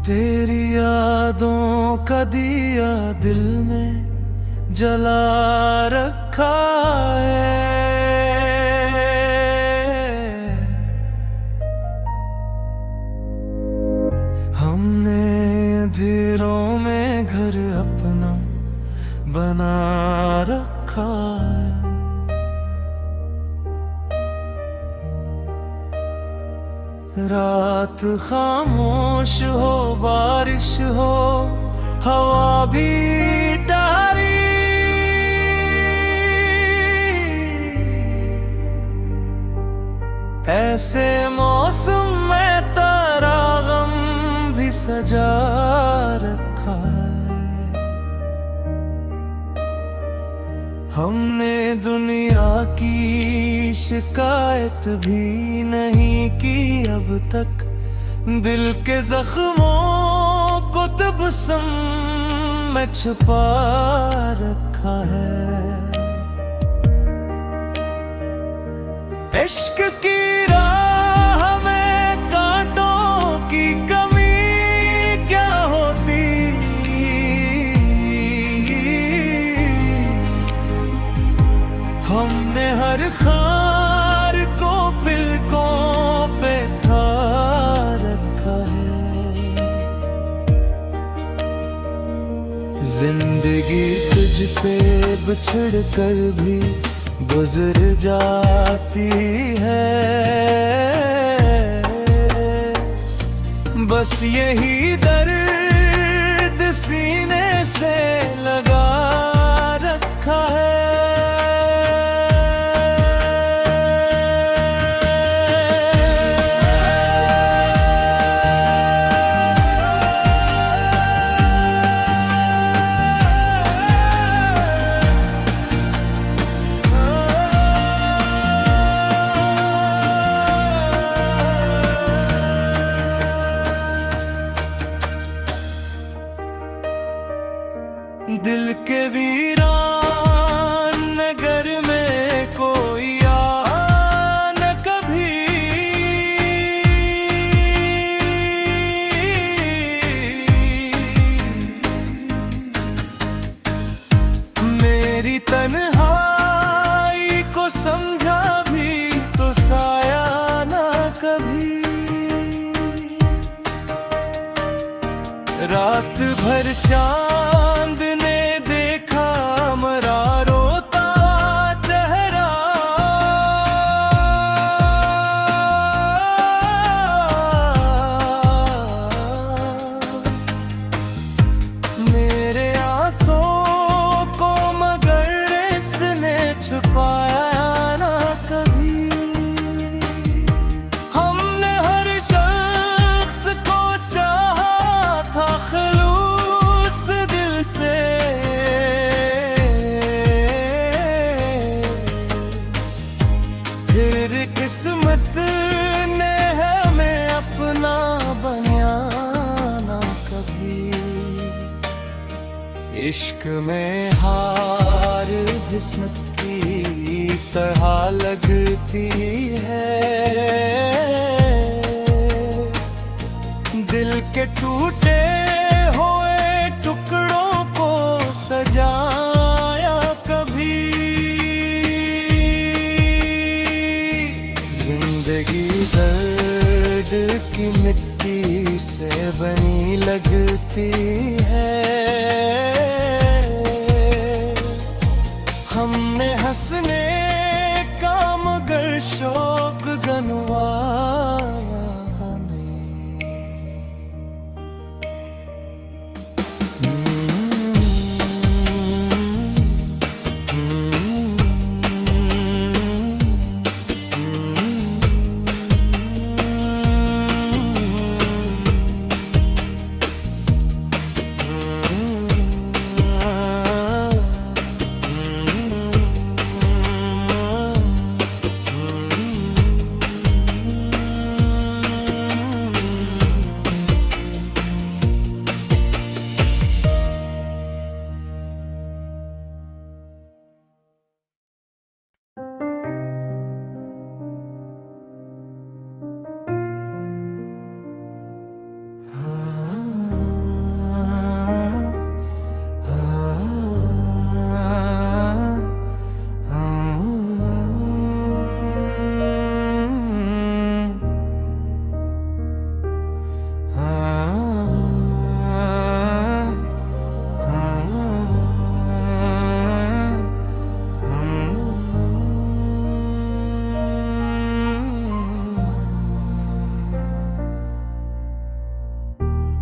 तेरी यादों का दिया दिल में जला रखा है। हमने अंधेरों में घर अपना बना रखा है। रात खामोश हो, बारिश हो, हवा भी टारी, ऐसे मौसम में तारा गम भी सजा रखा है। हमने दुनिया की शिकायत भी नहीं की अब तक, दिल के जख्मों को तबस्सुम में छुपा रखा है। इश्क की राह में कांटों की कमी क्या होती, हमने हर खार को पिलकों पे ठा रखा है। जिंदगी तुझसे बिछड़ कर भी गुजर जाती है, बस यही दर्द सीने से लगा रखा है। दिल के वीरान नगर में कोई आ न कभी, मेरी तन्हाई को समझा भी तो साया न कभी। रात भर चांद ने देखा मरा रोता चेहरा, मेरे आंसुओं को मगर इसने छुपाया ना कभी। हमने हर शख्स को चाहा था खलूस दिल से, फिर किस्मत ने हमें अपना बनाना कभी। इश्क में हार किस्मत की तरह लगती है, दिल के टूटे हुए टुकड़ों को सजाया कभी। जिंदगी दर्द की मिट्टी से बनी लगती है, हमने हंसने का मगर शौक गनवाया नहीं।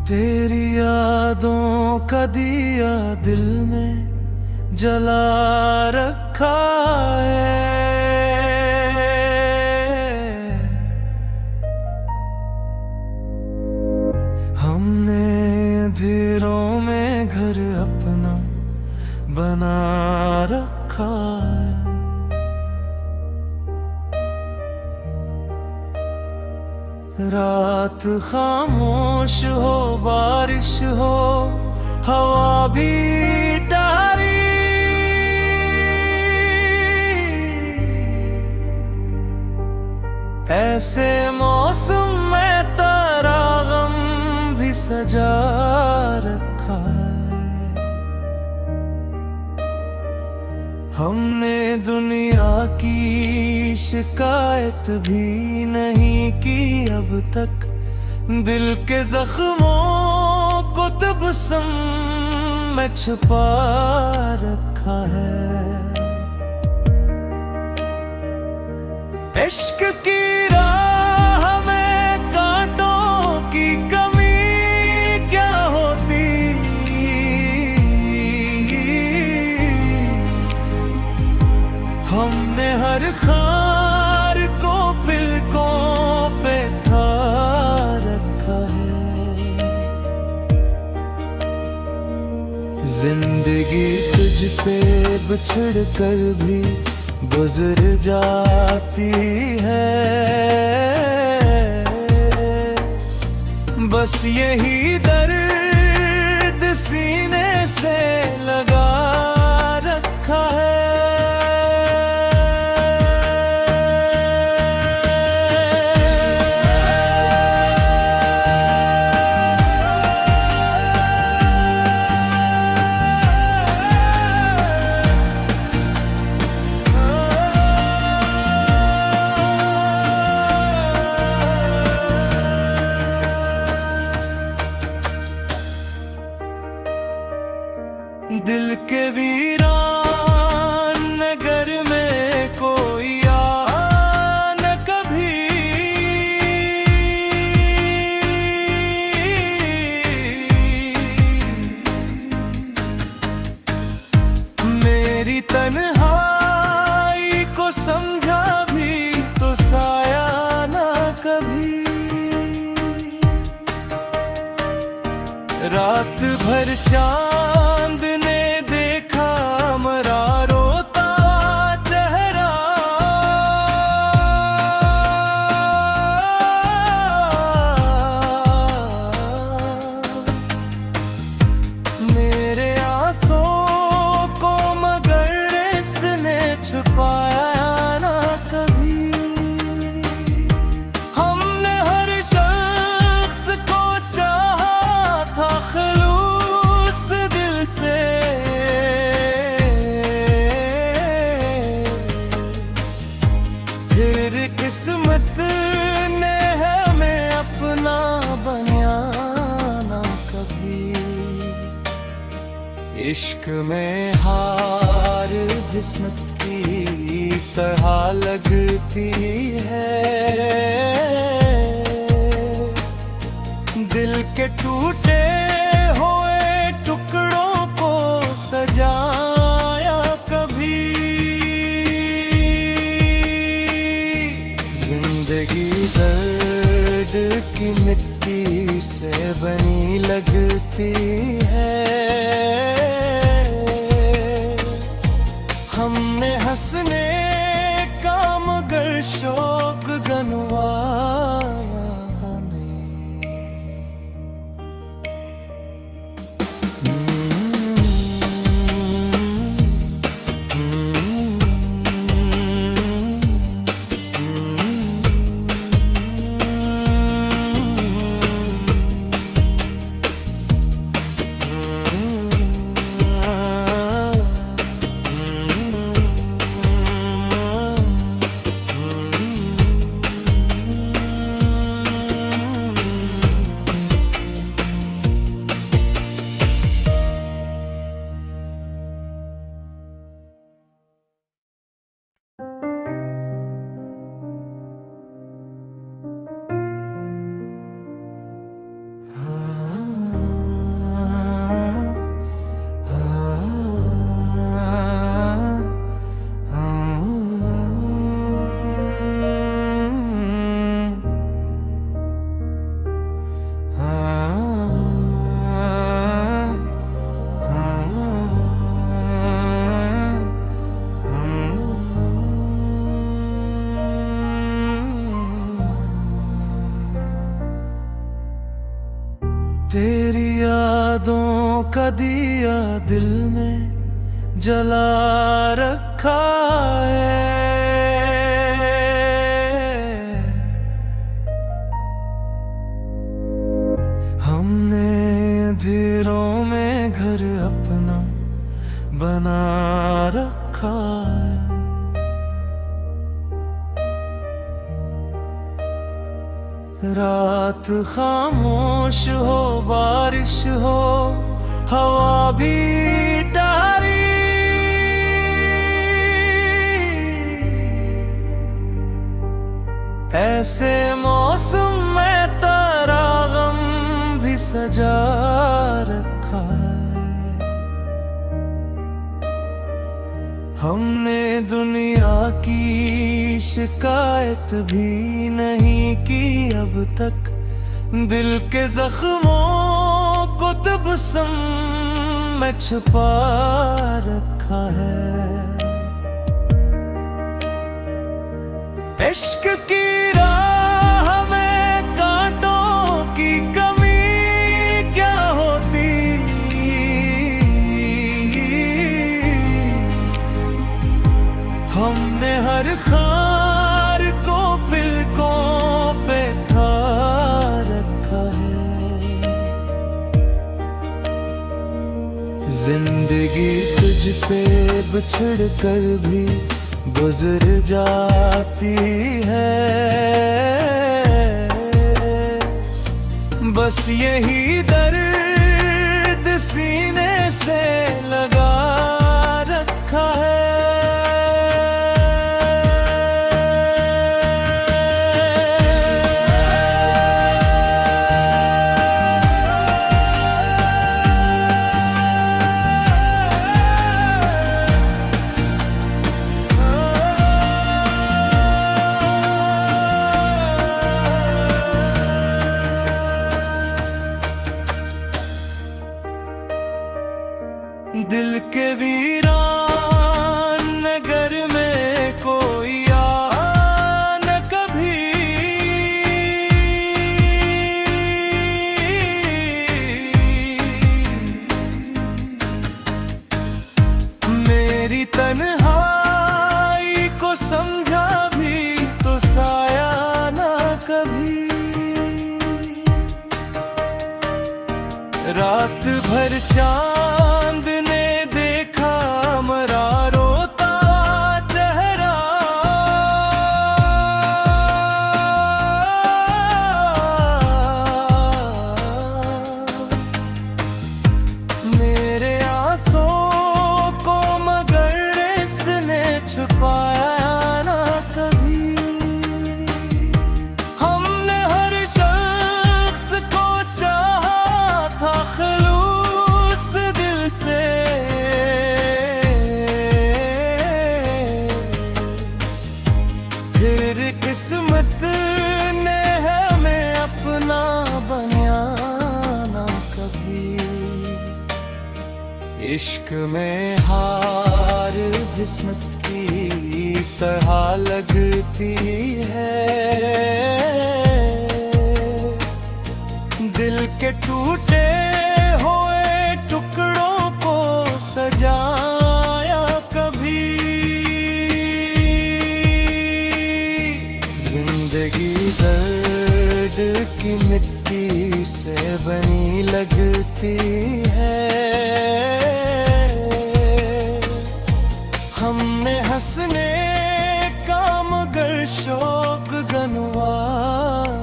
तेरी यादों का दिया दिल में जला रखा है। हमने अंधेरों में घर अपना बना रखा है। रात खामोश हो, बारिश हो, हवा भी टारी, ऐसे मौसम में तारा गम भी सजा रखा है। हमने दुनिया की शिकायत भी नहीं की अब तक, दिल के जख्मों को तबस्सुम में छुपा रखा है। इश्क की राह में कांटों की कमी क्या होती, हमने हर खार को पिलकों पे ठा रखा है। जिंदगी तुझसे बिछड़ कर भी गुजर जाती है, बस यही दर्द सीने से लगा रखा है। दिल के वीरान नगर में कोई आ न कभी, मेरी तन्हाई को समझा भी तो साया न कभी। रात भर चांद ने देखा मरा रोता चेहरा, मेरे आंसुओं को मगर इसने छुपाया ना कभी। हमने हर शख्स को चाहा था खलूस दिल से, फिर किस्मत ने हमें अपना बनाना कभी। इश्क में हार किस्मत की तरह लगती है, दिल के टूटे हुए टुकड़ों को सजाया कभी। जिंदगी दर्द की मिट्टी से बनी लगती है, हमने हंसने का मगर शौक गनवाया नहीं। तेरी यादों का दिया दिल में जला रखा है। हमने अंधेरों में घर अपना बना रखा है। रात खामोश हो, बारिश हो, हवा भी टारी, ऐसे मौसम में तारा गम भी सजा रखा है। हमने दुनिया की शिकायत भी नहीं की अब तक, दिल के जख्मों को तबस्सुम में छुपा रखा है। इश्क की राह में कांटों की कमी क्या होती, हमने हर खार को पिलकों पे ठा रखा है। जिंदगी तुझसे बिछड़ कर भी गुजर जाती है, बस यही दर्द सीने से लगा रखा है। दिल के वीरान नगर में कोई आ न कभी, मेरी तन्हाई को समझा भी तो साया न कभी। रात भर चांद छुपाया ना कभी। हमने हर शख्स को चाहा था खलूस दिल से, फिर किस्मत ने हमें अपना बनाया ना कभी। इश्क में हार किस्मत की तरह लगती है, दिल के टूटे हुए टुकड़ों को सजाया कभी। जिंदगी दर्द की मिट्टी से बनी लगती है, हमने हंसने का मगर शौक गनवाया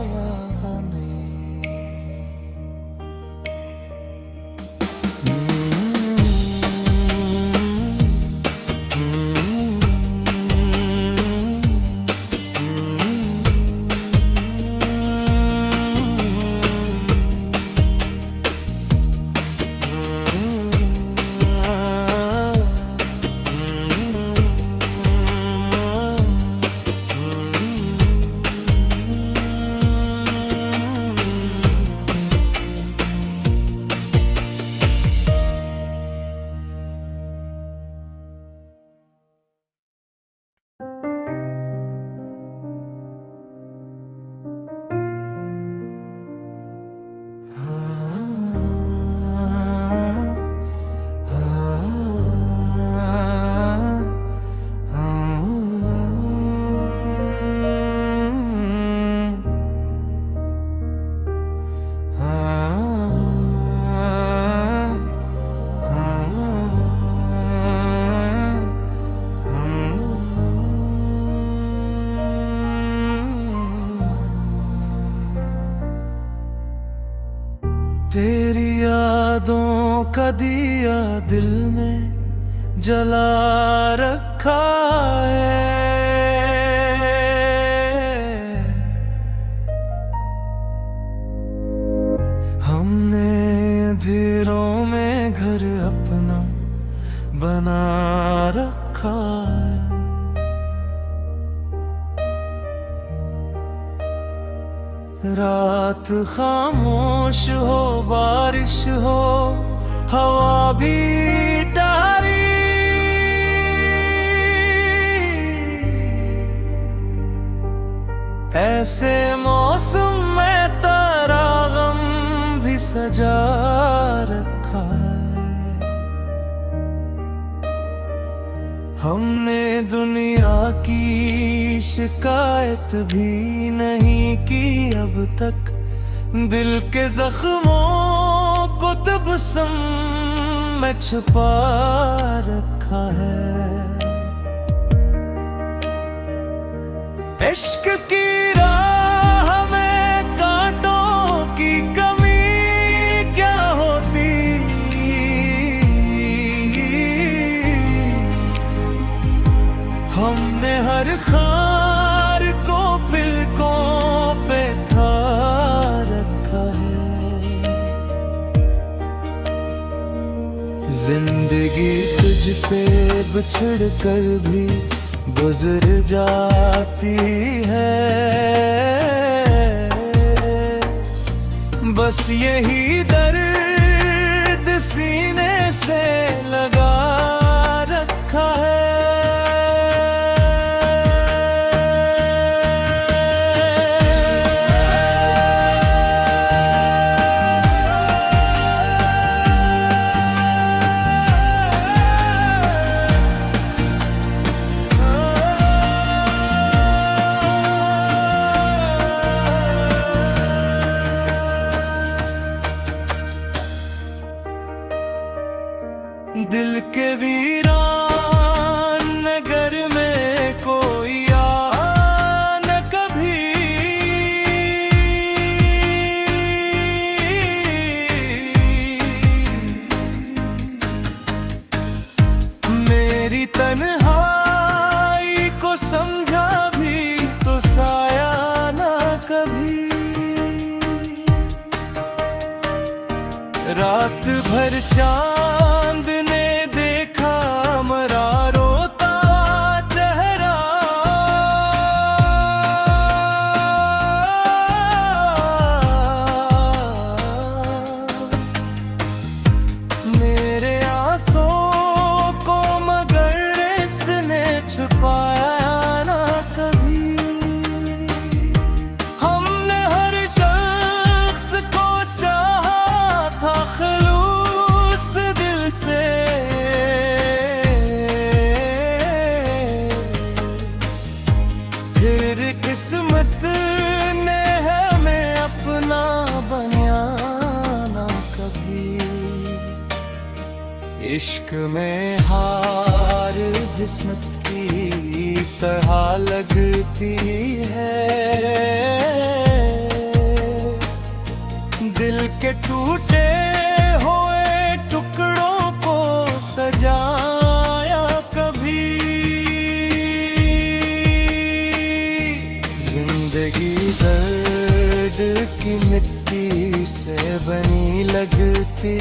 तेरी यादों का दिया दिल में जला रखा है। हमने अंधेरों में घर अपना बना रखा है। रात खामोश हो, बारिश हो, हवा भी टारी, ऐसे मौसम में तारा गम भी सजा रखा है। हमने दुनिया की शिकायत भी नहीं की अब तक, दिल के जख्मों को तबस्सुम में छुपा रखा है। इश्क की राह में कांटों की कमी क्या होती, हमने हर खार को पिलकों पे ठा रखा है। जिंदगी तुझसे बिछड़ कर भी गुजर जाती है, बस यही दर्द सीने से लगा रखा है। दिल के वीरान नगर में कोई आ न कभी, मेरी तन्हाई को समझा भी तो साया न कभी। रात भर चांद ने देखा मरा रोता चेहरा, मेरे आंसुओं को मगर इसने छुपाया ना कभी। हमने हर शख्स को चाहा था खलूस दिल से, फिर किस्मत ने हमें अपना बनाना कभी। इश्क में हार किस्मत की तरह लगती है, दिल के टूटे हुए टुकड़ों को सजाया कभी। जिंदगी दर्द की मिट्टी से बनी लगती